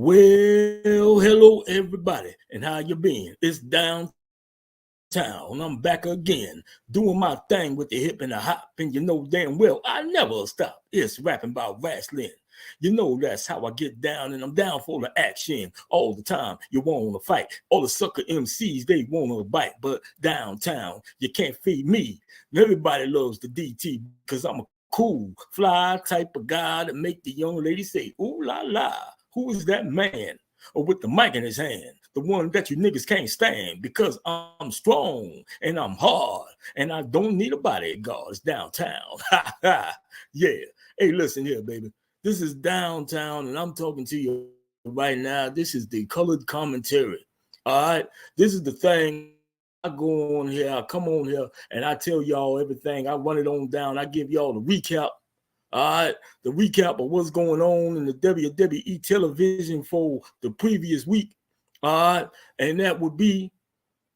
Well, hello everybody, and how you been? It's downtown. I'm back again, doing my thing with the hip and the hop, and you know damn well I never stop. It's rapping about wrestling. You know that's how I get down, and I'm down for the action all the time. You want to fight? All the sucker MCs they want to bite, but downtown you can't feed me. And everybody loves the DT because I'm a cool, fly type of guy that make the young lady say, "Ooh la la." Who is that man? Or with the mic in his hand, the one that you niggas can't stand because I'm strong and I'm hard and I don't need a bodyguard. It's downtown. Ha ha. Yeah. Hey, listen here, baby. This is downtown and I'm talking to you right now. This is the colored commentary. All right. This is the thing. I go on here, I come on here, and I tell y'all everything. I run it on down. I give y'all the recap. All right, the recap of what's going on in the WWE television for the previous week. All right, and that would be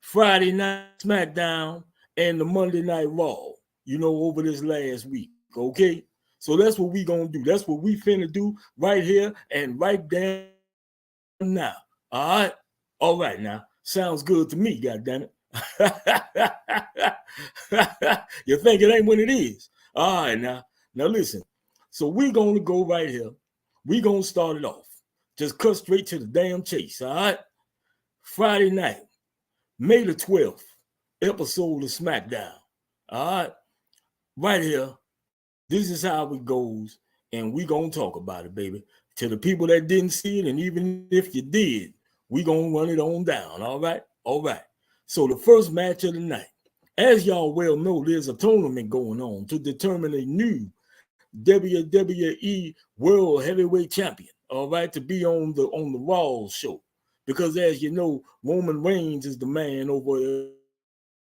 Friday night SmackDown and the Monday Night Raw. You know, over this last week. Okay, so that's what we gonna do. That's what we finna do right here and right down now. All right, all right now. Sounds good to me. God damn it. You think it ain't when it is? All right now. Now listen, so we're going to go right here. We're going to start it off. Just cut straight to the damn chase, all right? Friday night, May the 12th, episode of Smackdown, all right? Right here, this is how it goes, and we're going to talk about it, baby. To the people that didn't see it, and even if you did, we're going to run it on down, all right? All right. So the first match of the night, as y'all well know, there's a tournament going on to determine a new WWE World Heavyweight Champion. All right, to be on the Raw show, because as you know, Roman Reigns is the man over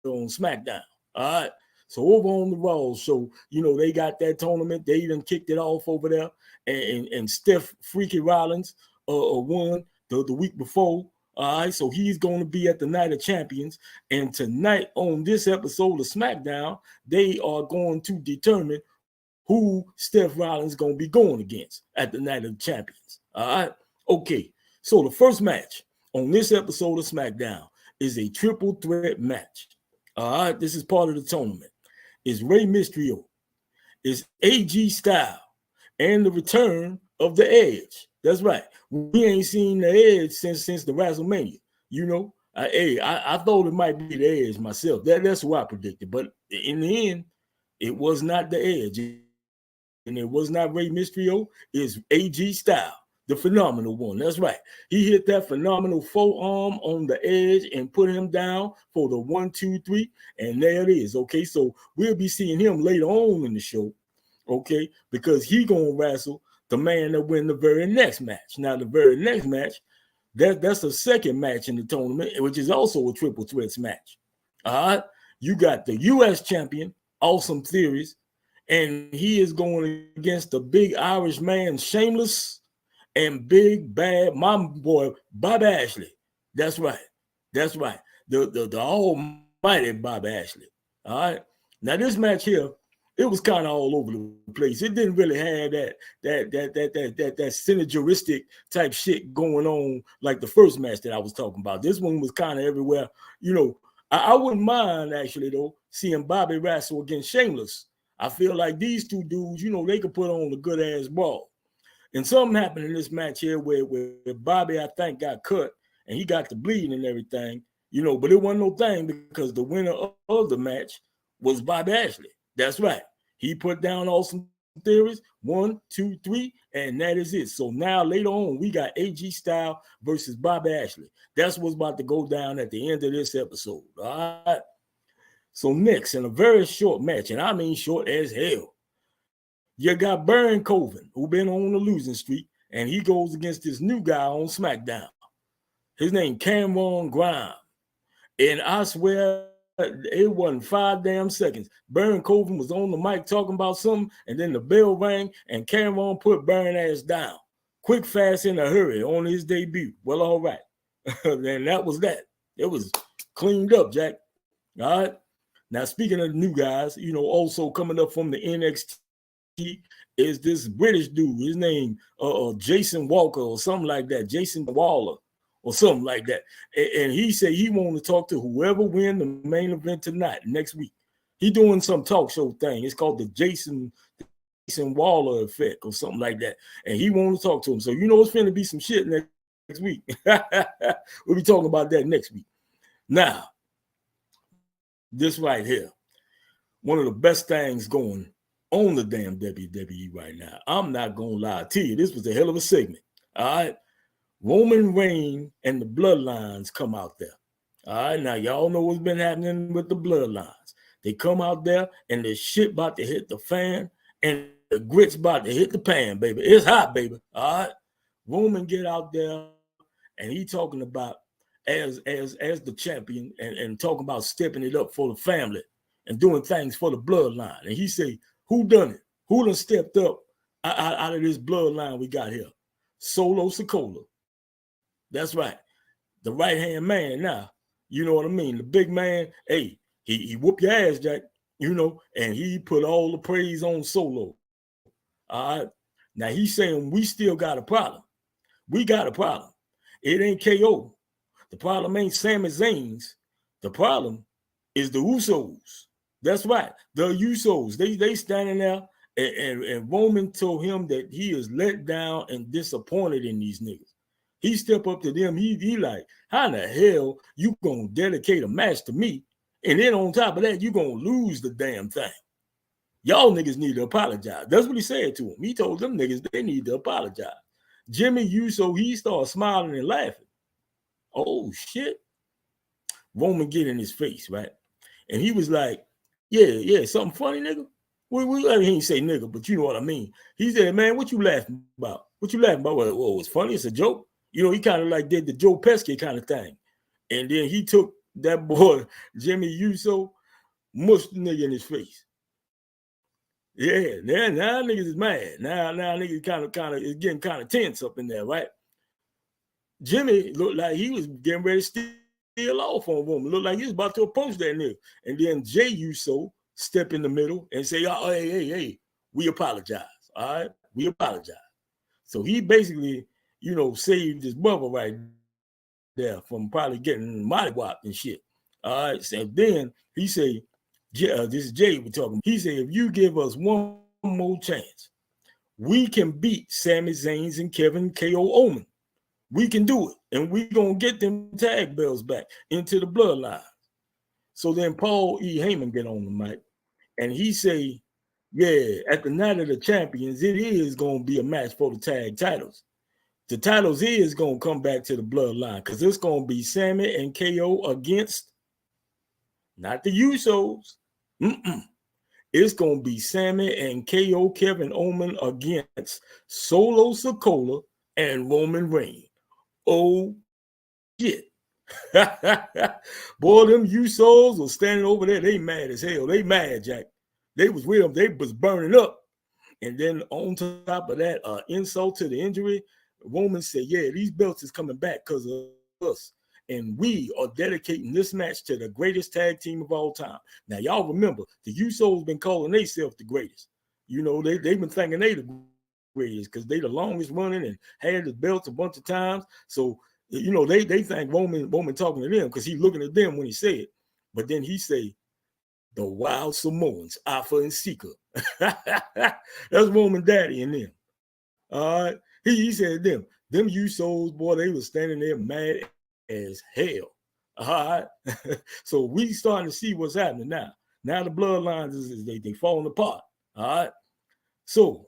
on SmackDown. All right, so over on the Raw show, you know they got that tournament. They even kicked it off over there, and Steph Freaky Rollins won the week before. All right, so he's going to be at the Night of Champions. And tonight on this episode of SmackDown, they are going to determine who Steph Rollins is going to be going against at the Night of Champions. All right, okay. So the first match on this episode of SmackDown is a triple threat match. All right, this is part of the tournament. It's Rey Mysterio, it's AG Styles, and the return of the Edge. That's right. We ain't seen the Edge since the WrestleMania. You know, I thought it might be the Edge myself. That's what I predicted. But in the end, it was not the Edge, and it was not Rey Mysterio. It's AG Styles, the phenomenal one. That's right. He hit that phenomenal forearm on the Edge and put him down for the 1, 2, 3, and there it is. Okay, so we'll be seeing him later on in the show. Okay, because he gonna wrestle the man that win the very next match. Now, the very next match, that's the second match in the tournament, which is also a triple threats match. All right, you got the U.S. champion, Awesome Theories, and he is going against the big Irish man, Shameless, and big bad my boy Bob Ashley. That's right. That's right. The almighty Bob Ashley. All right. Now this match here, it was kind of all over the place. It didn't really have that synergistic type shit going on like the first match that I was talking about. This one was kind of everywhere. You know, I wouldn't mind actually though seeing Bobby wrestle against Shameless. I feel like these two dudes, you know, they could put on a good ass brawl. And something happened in this match here where Bobby, I think, got cut and he got the bleeding and everything, you know, but it wasn't no thing because the winner of the match was Bob Ashley. That's right. He put down Awesome Theories, 1, 2, 3, and that is it. So now later on, we got AG Styles versus Bob Ashley. That's what's about to go down at the end of this episode. All right. So next, in a very short match, and I mean short as hell, you got Baron Corbin, who been on the losing streak, and he goes against this new guy on SmackDown. His name Cameron Grimes. And I swear it wasn't 5 damn seconds. Baron Corbin was on the mic talking about something, and then the bell rang, and Cameron put Baron ass down. Quick, fast, in a hurry on his debut. Well, all right. And that was that. It was cleaned up, Jack. All right. Now, speaking of the new guys, you know, also coming up from the NXT is this British dude. His name Jason Walker or something like that. Jason Waller or something like that. And he said he wanted to talk to whoever win the main event tonight, next week. He doing some talk show thing. It's called the Jason Waller effect or something like that. And he wanted to talk to him. So you know it's finna be some shit next week. We'll be talking about that next week. Now, this right here, one of the best things going on the damn WWE right now. I'm not gonna lie to you. This was a hell of a segment. All right. Roman Reigns and the Bloodlines come out there. All right. Now, y'all know what's been happening with the Bloodlines. They come out there and the shit about to hit the fan and the grits about to hit the pan, baby. It's hot, baby. All right. Roman get out there and he talking about as the champion and talking about stepping it up for the family and doing things for the bloodline. And he say, who done it? Who done stepped up out of this bloodline we got here? Solo Sikoa. That's right. The right-hand man now. You know what I mean? The big man, hey, he whoop your ass, Jack, you know, and he put all the praise on Solo. All right. Now he's saying we still got a problem. We got a problem. It ain't KO. The problem ain't Sami Zayn's. The problem is the Usos. That's right. The Usos. They standing there and Roman told him that he is let down and disappointed in these niggas. He step up to them. He like, how in the hell you gonna dedicate a match to me? And then on top of that, you gonna lose the damn thing. Y'all niggas need to apologize. That's what he said to him. He told them niggas they need to apologize. Jimmy Uso, he started smiling and laughing. Oh, shit. Roman get in his face, right? And he was like, yeah, something funny, nigga? He didn't say nigga, but you know what I mean. He said, man, what you laughing about? What you laughing about? Well, it's funny. It's a joke. You know, he kind of like did the Joe Pesci kind of thing. And then he took that boy, Jimmy Uso, mushed the nigga in his face. Yeah, now niggas is mad. Now niggas kind of is getting kind of tense up in there, right? Jimmy looked like he was getting ready to steal off on Roman. Looked like he was about to approach that nigga. And then Jay Uso step in the middle and say, oh, hey, we apologize. All right, we apologize. So he basically, you know, saved his brother right there from probably getting mollywopped and shit. All right, so then he say, this is Jay we're talking. He said, if you give us one more chance, we can beat Sami Zayn and Kevin K.O. Omen. We can do it. And we're going to get them tag belts back into the bloodline. So then Paul E. Heyman get on the mic. And he say, yeah, at the Night of the Champions, it is going to be a match for the tag titles. The titles is going to come back to the bloodline because it's going to be Sami and KO against, not the Usos. It's going to be Sami and KO Kevin Omen against Solo Sikoa and Roman Reigns. Oh, shit. Boy, them Usos were standing over there. They mad as hell. They mad, Jack. They was with them. They was burning up. And then on top of that, insult to the injury, Roman said, yeah, these belts is coming back because of us. And we are dedicating this match to the greatest tag team of all time. Now, y'all remember, the Usos been calling themselves the greatest. You know, they've been thinking they the greatest because they the longest running and had the belts a bunch of times. So, you know, they think Roman talking to them because he's looking at them when he said it. But then he say, the Wild Samoans, Alpha and Seeker. That's Roman Daddy and them. All right. He said them Usos, boy, they was standing there mad as hell. All right. So we starting to see what's happening now. Now the bloodlines they falling apart. All right. So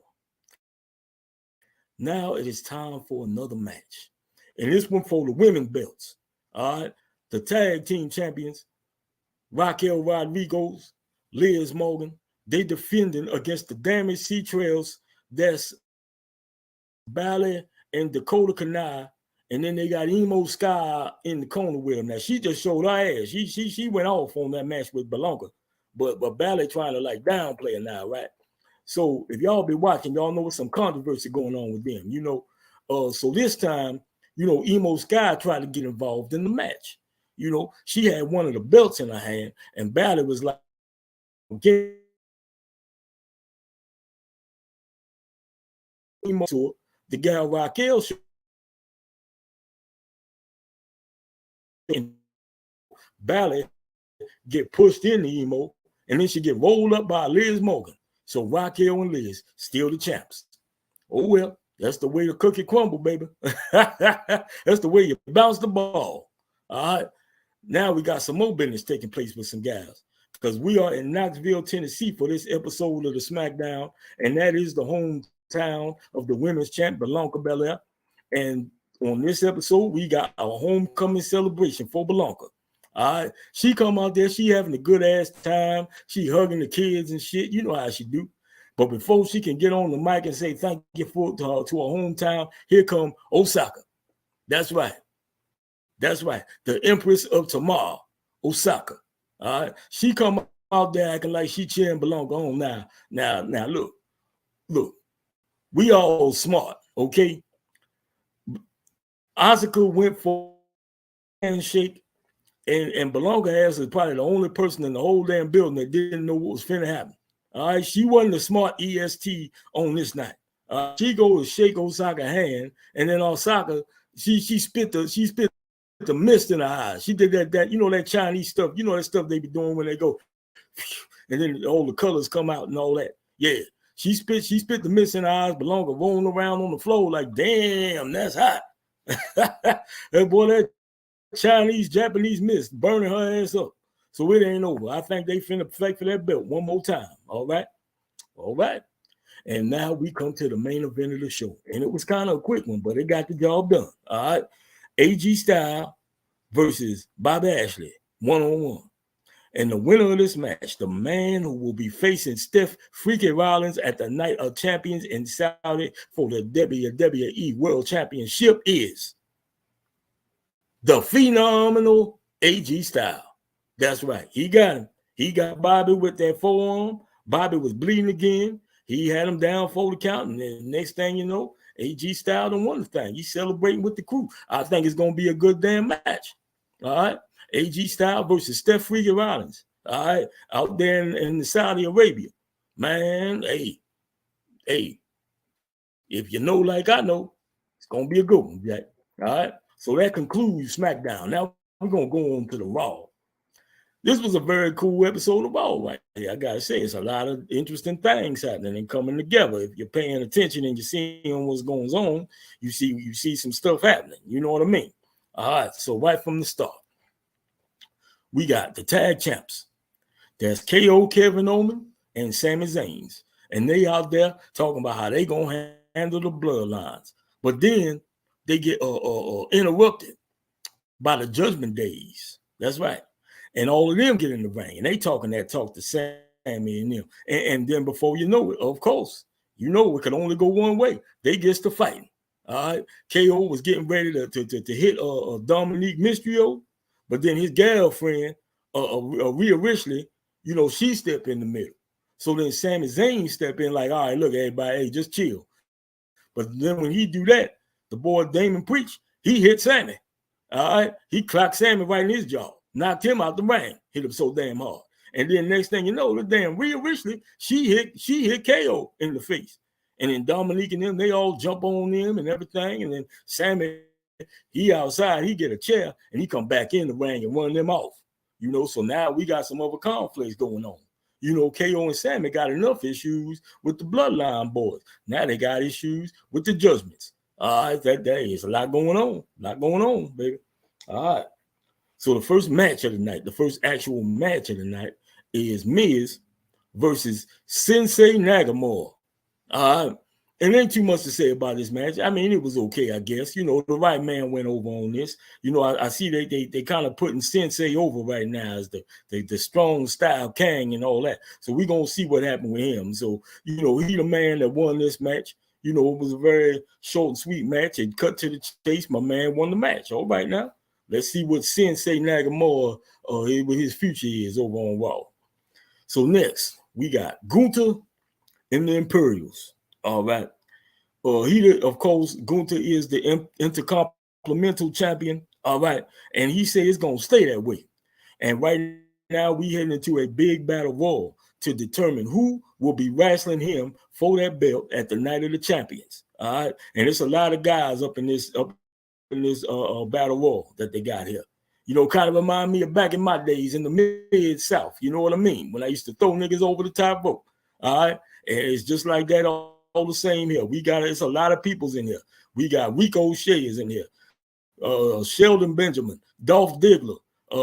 now it is time for another match. And this one for the women's belts. All right. The tag team champions, Raquel Rodriguez, Liz Morgan, they defending against the damaged Sea Trails. That's Balor and Dakota Kanai. And then they got Emo Sky in the corner with them. Now, she just showed her ass. She went off on that match with Belanca. But Balor trying to like downplay her now, right? So if y'all be watching, y'all know some controversy going on with them, you know. So this time, you know, Emo Sky tried to get involved in the match. You know, she had one of the belts in her hand, and Balor was like, get to the gal Raquel and Ballet get pushed in the emo, and then she get rolled up by Liz Morgan. So Raquel and Liz still the champs. Oh well, that's the way the cookie crumble, baby. That's the way you bounce the ball. All right. Now we got some more business taking place with some guys, because we are in Knoxville, Tennessee for this episode of the Smackdown, and that is the hometown of the women's champ, Blanca Belair. And on this episode, we got our homecoming celebration for Blanca. All right, she come out there, she having a good ass time, she hugging the kids and shit. You know how she do. But before she can get on the mic and say thank you to her hometown, here come Osaka. That's right. That's right. The Empress of Tomorrow, Osaka. All right. She come out there acting like she cheering Blanca on now. Now, look. We all smart, okay? Osaka went for a handshake, and Blanca is probably the only person in the whole damn building that didn't know what was finna happen. All right. She wasn't a smart EST on this night. She goes to shake Osaka's hand, and then Osaka, she spit the mist in her eyes. She did that that Chinese stuff, that stuff they be doing when they go, and then all the colors come out and all that. Yeah, she spit the mist in her eyes. Blanca rolling around on the floor like, damn, that's hot. That boy, that Chinese, Japanese mist burning her ass up. So it ain't over. I think they finna fight for that belt one more time. All right. And now we come to the main event of the show. And it was kind of a quick one, but it got the job done. All right. AG Styles versus Bobby Lashley, 1-on-1. And the winner of this match, the man who will be facing Steph Freaky Rollins at the Night of Champions in Saudi for the WWE World Championship, is the phenomenal AG Styles. That's right. He got him. He got Bobby with that forearm. Bobby was bleeding again. He had him down for the count. And then next thing you know, AG Styles done won the thing. He's celebrating with the crew. I think it's going to be a good damn match. All right. AG Styles versus Steph Freaky Rollins. All right. Out there in Saudi Arabia. Man, hey. If you know like I know, it's going to be a good one, Jack. All right. So that concludes SmackDown. Now we're going to go on to the Raw. This was a very cool episode of Raw right here. I got to say, it's a lot of interesting things happening and coming together. If you're paying attention and you're seeing what's going on, you see some stuff happening. You know what I mean? All right. So right from the start, we got the tag champs. There's KO, Kevin Owens, and Sami Zayn. And they out there talking about how they going to handle the bloodlines. But then they get interrupted by the Judgment Days. That's right. And all of them get in the ring. And they talking that talk to Sami and them. And then before you know it, of course, it can only go one way. They gets to fighting. All right. KO was getting ready to hit Dominique Mysterio. But then his girlfriend, Rhea Ripley, she stepped in the middle. So then Sami Zayn step in like, all right, look, everybody, hey, just chill. But then when he do that, the boy Damon Priest, he hit Sami. All right. He clocked Sami right in his jaw. Knocked him out the ring, hit him so damn hard. And then next thing you know, the damn Rhea Ripley, she hit KO in the face. And then Dominique and them, they all jump on him and everything. And then Sami, he outside, he get a chair and he come back in the ring and run them off. So now we got some other conflicts going on. KO and Sami got enough issues with the Bloodline boys. Now they got issues with the Judgments. All right, that day is a lot going on, baby. All right. So the first match of the night, the first actual match of the night is Miz versus Sensei Nagamura. All right. And ain't too much to say about this match. I mean, it was okay, I guess. The right man went over on this. I see they kind of putting Sensei over right now as the strong style king and all that. So we're going to see what happened with him. So, he the man that won this match. It was a very short and sweet match. It cut to the chase. My man won the match. All right now. Let's see what Sensei Nagamura what his future is over on Raw. So next, we got Gunther and the Imperials. All right. Of course, Gunther is the Intercontinental Champion. All right. And he said it's going to stay that way. And right now, we heading into a big battle royal to determine who will be wrestling him for that belt at the Night of the Champions. All right, and it's a lot of guys up in this battle royal that they got here. You know, kind of remind me of back in my days in the mid South. You know what I mean? When I used to throw niggas over the top rope. All right, and it's just like that all the same here. It's a lot of peoples in here. We got Rico Shea is in here, Sheldon Benjamin, Dolph Diggler,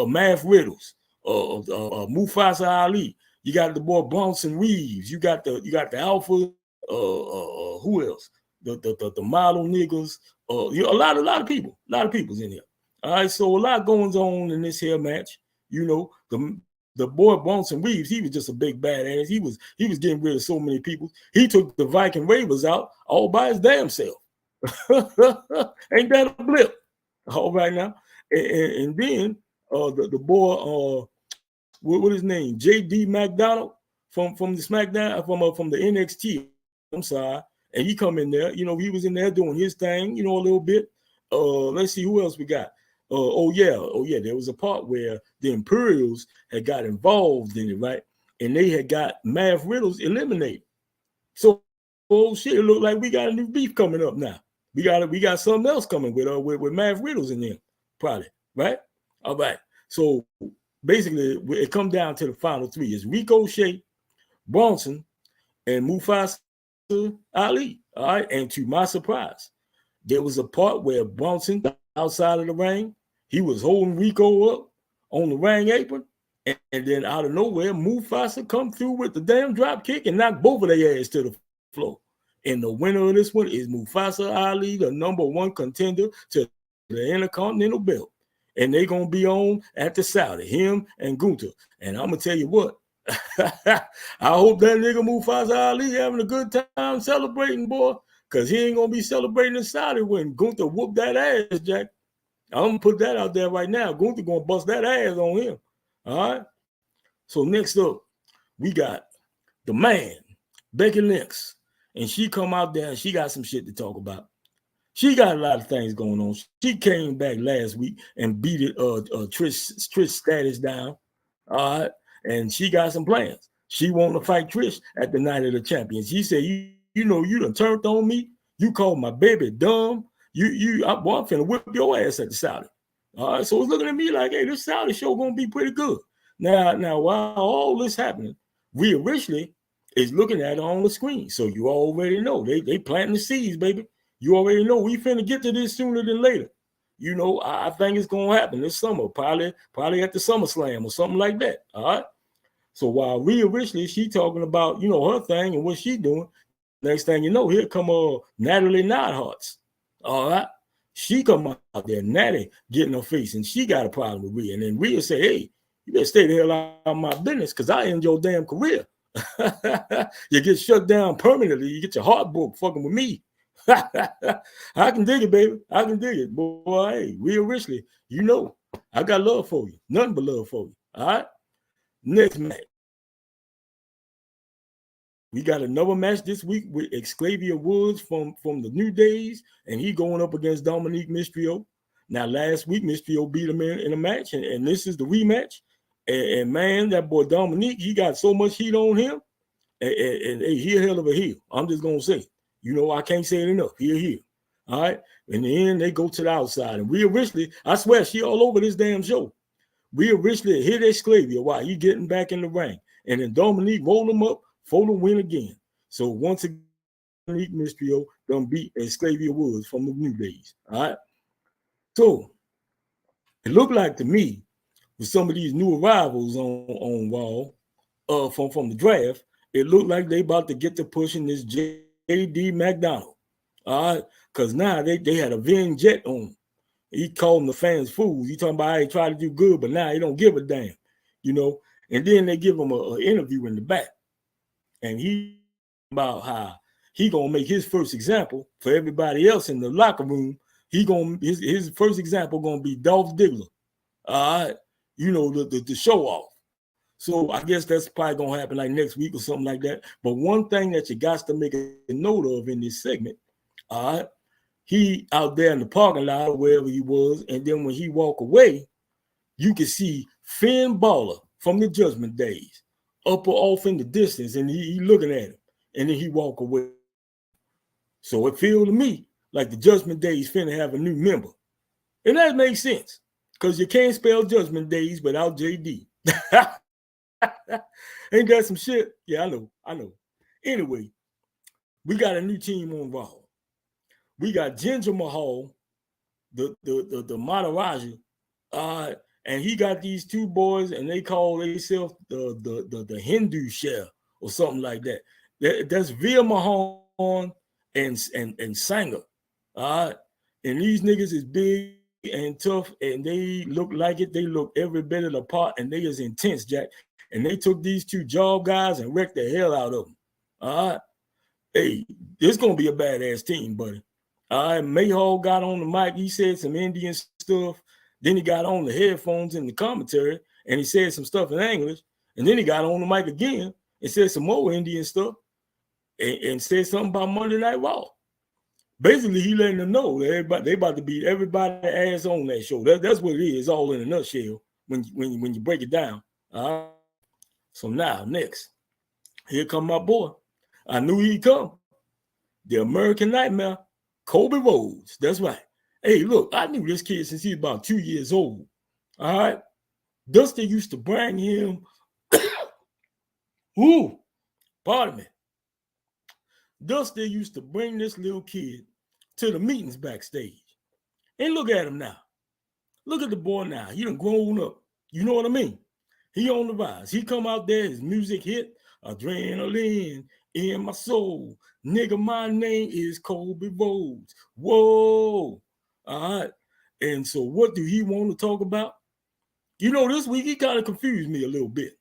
Math Riddles, Mufasa Ali. You got the boy Bronson Reeves. You got the Alpha. Who else? The model niggas. You know, a lot of people's in here. All right, so a lot goes on in this here match. You know, the boy Bronson Reeves, he was just a big badass. He was getting rid of so many people. He took the Viking Raiders out all by his damn self. Ain't that a blip? All right now, and then the boy what his name? J.D. McDonald from the Smackdown from the NXT. I'm sorry, and he come in there. You know, he was in there doing his thing. You know, a little bit. Let's see who else we got. Oh yeah. There was a part where the Imperials had got involved in it, right? And they had got Math Riddles eliminated. So, oh shit, it looked like we got a new beef coming up now. We got something else coming with Math Riddles in there, probably, right? All right. So basically, it comes down to the final three: it's Ricochet, Bronson, and Mufasa Ali. All right. And to my surprise, there was a part where Bronson outside of the ring, he was holding Rico up on the ring apron, and then out of nowhere, Mufasa come through with the damn drop kick and knock both of their ass to the floor. And the winner of this one is Mufasa Ali, the #1 contender to the Intercontinental Belt. And they're going to be on at the Saudi, him and Gunther. And I'm going to tell you what, I hope that nigga Mufasa Ali having a good time celebrating, boy, because he ain't going to be celebrating in Saudi when Gunther whooped that ass, Jack. I'm going to put that out there right now. Gunther going to bust that ass on him. All right? So next up, we got the man, Becky Lynch. And she come out there and she got some shit to talk about. She got a lot of things going on. She came back last week and beat it Trish status down. All right. And she got some plans. She want to fight Trish at the Night of the Champions. She said, you know, you done turned on me. You called my baby dumb. I'm finna whip your ass at the Saudi. All right. So it's looking at me like, hey, this Saudi show gonna be pretty good. Now, while all this happening, we originally is looking at it on the screen. So you already know they planting the seeds, baby. You already know we finna get to this sooner than later. You know, I think it's gonna happen this summer, probably at the SummerSlam or something like that. All right. So while we originally she talking about, you know, her thing and what she doing, next thing you know, here come Natalie Neidhart's. All right. She come out there, Natty getting her face, and she got a problem with Rhea. And then Rhea say, hey, you better stay the hell out of my business because I end your damn career. You get shut down permanently. You get your heart broke fucking with me. I can dig it, baby. I can dig it. Boy, hey, Rhea Ripley, you know, I got love for you. Nothing but love for you. All right? Next match. We got another match this week with Xavier Woods from the New Days, and he going up against Dominic Mysterio. Now, last week, Mysterio beat him in a match, and this is the rematch. And man, that boy Dominic, he got so much heat on him, and he a hell of a heel. I'm just going to say, you know, I can't say it enough. He a heel. All right? In the end, they go to the outside. And Rhea Ripley, I swear, she all over this damn show. Rhea Ripley hit Xavier while he getting back in the ring. And then Dominic rolled him up for the win again. So once again, Dominic Mysterio done beat Xavier Woods from the New Days. All right? So it looked like to me, with some of these new arrivals on Raw from the draft, it looked like they about to get to pushing this J.D. McDonald. All right? Because now they had a Vin Jet on him. He calling the fans fools. He talking about how he try to do good, but now he don't give a damn. You know? And then they give him an interview in the back. And he about how he gonna make his first example for everybody else in the locker room. His first example gonna be Dolph Diggler. All right, you know, the show off. So I guess that's probably gonna happen like next week or something like that. But one thing that you got to make a note of in this segment, all right, he out there in the parking lot or wherever he was, and then when he walk away, you can see Finn Balor from the Judgment Days up or off in the distance, and he looking at him, and then he walk away. So it feels to me like the Judgment Days finna have a new member. And that makes sense. Because you can't spell Judgment Days without JD. Ain't that some shit? Yeah, I know. Anyway, we got a new team on Raw. We got Jinder Mahal, the Maharaja, and he got these two boys, and they call themselves the Hindu share or something like that. That's Veer Mahan and Sanger. All right. And these niggas is big and tough, and they look like it. They look every bit of the part, and they is intense, Jack. And they took these two job guys and wrecked the hell out of them. All right. Hey, it's gonna be a badass team, buddy. All right. Mahal got on the mic. He said some Indian stuff. Then he got on the headphones in the commentary, and he said some stuff in English. And then he got on the mic again and said some more Indian stuff, and said something about Monday Night Raw. Basically, he letting them know that they about to beat everybody ass on that show. That's what it is, all in a nutshell, when you break it down. So now, next, here come my boy. I knew he'd come. The American Nightmare, Kobe Rhodes. That's right. Hey, look, I knew this kid since he was about 2 years old. All right. Dusty used to bring him. Ooh, pardon me. Dusty used to bring this little kid to the meetings backstage. And look at him now. Look at the boy now. He done grown up. You know what I mean? He on the rise. He come out there, his music hit, adrenaline in my soul. Nigga, my name is Kobe Rhodes. Whoa. All right. And so what do he want to talk about? You know, this week he kind of confused me a little bit.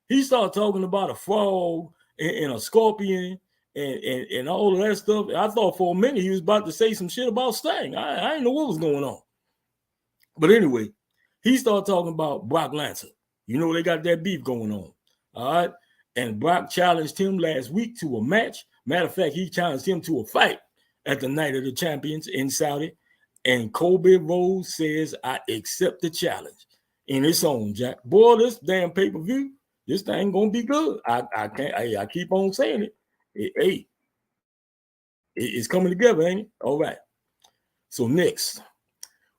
He started talking about a frog and a scorpion and all of that stuff. I thought for a minute he was about to say some shit about Sting. I didn't know what was going on. But anyway, he started talking about Brock Lesnar. You know, they got that beef going on. All right. And Brock challenged him last week to a match. Matter of fact, he challenged him to a fight at the Night of the Champions in Saudi. And Kobe Rhodes says, I accept the challenge. And it's on, Jack. Boy, this damn pay-per-view, this thing gonna be good. I keep on saying it. It's coming together, ain't it? All right. So next,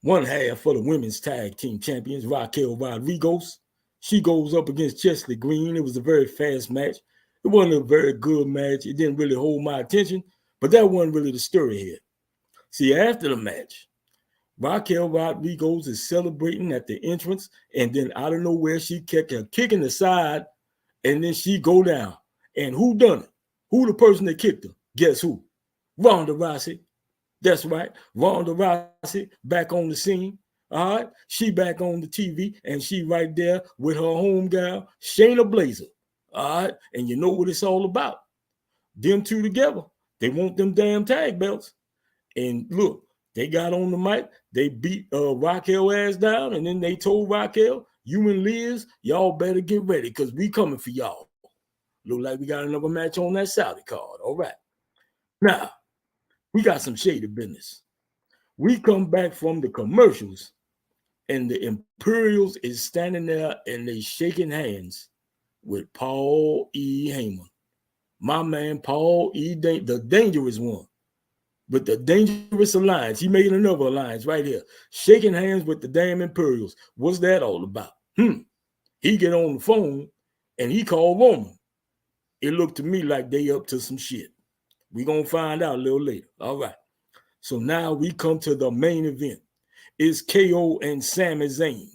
one half for the women's tag team champions, Raquel Rodriguez. She goes up against Chesley Green. It was a very fast match. It wasn't a very good match. It didn't really hold my attention, but that wasn't really the story here. See, after the match, Raquel Rodriguez is celebrating at the entrance, and then out of nowhere, she kept a kick in the side, and then she go down. And who done it? Who the person that kicked her? Guess who? Ronda Rousey. That's right. Ronda Rousey back on the scene. All right. She back on the TV, and she right there with her home gal, Shayna Baszler. All right. And you know what it's all about. Them two together. They want them damn tag belts. And look, they got on the mic. They beat Raquel ass down, and then they told Raquel, you and Liz, y'all better get ready because we coming for y'all. Look like we got another match on that Saudi card. All right. Now, we got some shady business. We come back from the commercials, and the Imperials is standing there, and they shaking hands with Paul E. Heyman. My man, Paul E. the dangerous one. With the dangerous alliance. He made another alliance right here. Shaking hands with the damn Imperials. What's that all about? He get on the phone, and he called Roman. It looked to me like they up to some shit. We're going to find out a little later. All right. So now we come to the main event. It's KO and Sami Zayn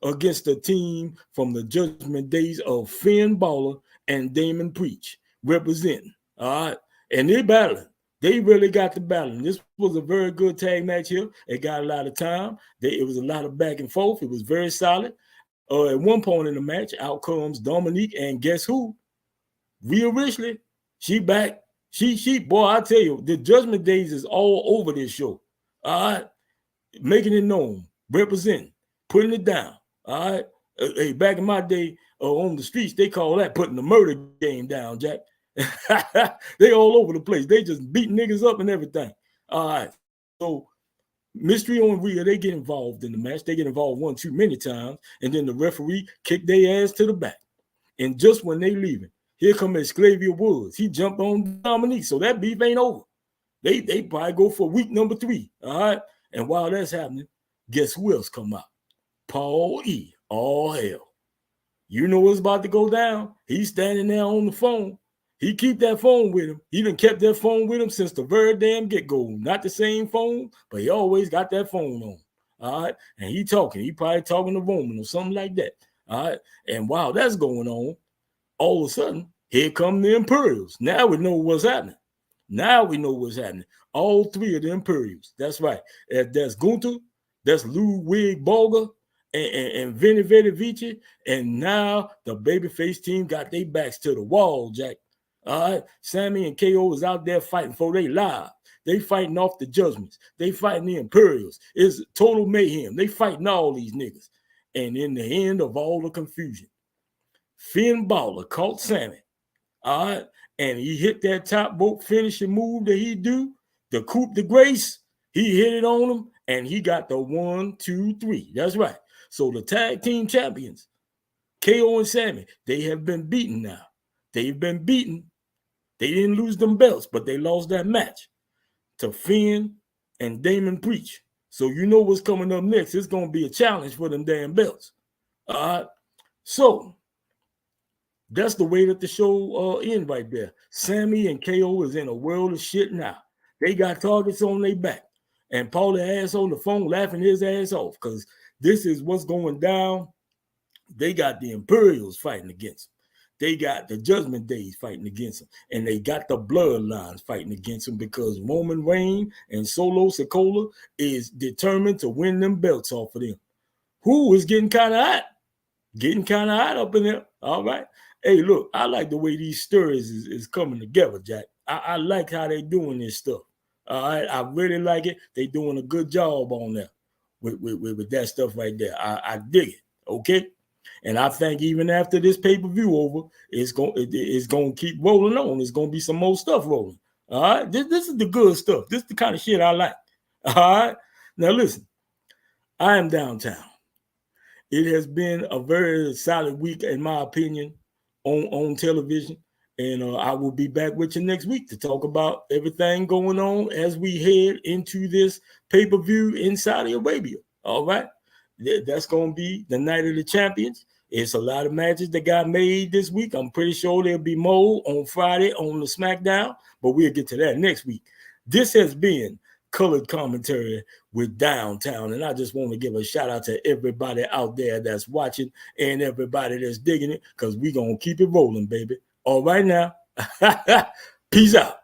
against the team from the Judgment Days of Finn Balor and Damon Priest representing. All right. And they're battling. They really got the battle. This was a very good tag match here. It got a lot of time. It was a lot of back and forth. It was very solid. At one point in the match, out comes Dominique, and guess who? Rhea Ripley. She back. She, boy, I tell you, the Judgment Days is all over this show. All right. Making it known, representing, putting it down. All right. Hey, back in my day on the streets, they call that putting the murder game down, Jack. They all over the place. They just beat niggas up and everything. All right. So Mysterio and Rhea, they get involved in the match. They get involved one too many times, and then the referee kicked their ass to the back. And just when they leaving, here come Xavier Woods. He jumped on Dominique, so that beef ain't over. They probably go for week number 3. All right. And while that's happening, guess who else come out? Paul E. All hell. You know what's about to go down. He's standing there on the phone. He keep that phone with him. He done kept that phone with him since the very damn get-go. Not the same phone, but he always got that phone on. All right. And he talking. He probably talking to Roman or something like that. All right. And while that's going on, all of a sudden, here come the Imperials. Now we know what's happening. Now we know what's happening. All 3 of the Imperials. That's right. That's Gunther, that's Ludwig Borger, and Vinny Vici. And now the babyface team got their backs to the wall, Jack. All right. Sammy and KO is out there fighting for their lives. They fighting off the Judgments. They fighting the Imperials. It's total mayhem. They fighting all these niggas. And in the end of all the confusion, Finn Balor caught Sammy. All right. And he hit that top rope finishing move that he do, the coup de grace. He hit it on him, and he got the 1, 2, 3. That's right. So the tag team champions, KO and Sammy, they have been beaten now. They've been beaten. They didn't lose them belts, but they lost that match to Finn and Damon Priest. So you know what's coming up next. It's going to be a challenge for them damn belts. All right. So that's the way that the show ends right there. Sammy and KO is in a world of shit now. They got targets on their back. And Paulie ass on the phone laughing his ass off because this is what's going down. They got the Imperials fighting against them. They got the Judgment Days fighting against them. And they got the Bloodlines fighting against them because Roman Reigns and Solo Sikoa is determined to win them belts off of them. Who is getting kind of hot? Getting kind of hot up in there. All right. Hey, look, I like the way these stories is coming together, Jack. I like how they doing this stuff. All right. I really like it. They doing a good job on that with that stuff right there. I dig it. Okay. And I think even after this pay-per-view over, it's going to keep rolling on. There's going to be some more stuff rolling. All right. This is the good stuff. This is the kind of shit I like. All right. Now, listen, I am downtown. It has been a very solid week, in my opinion, on television. And I will be back with you next week to talk about everything going on as we head into this pay-per-view in Saudi Arabia. All right. That's going to be the Night of the Champions. It's a lot of matches that got made this week. I'm pretty sure there'll be more on Friday on the Smackdown, but we'll get to that next week. This has been Colored Commentary with Downtown, and I just want to give a shout out to everybody out there that's watching and everybody that's digging it because we're going to keep it rolling, baby. All right now. Peace out.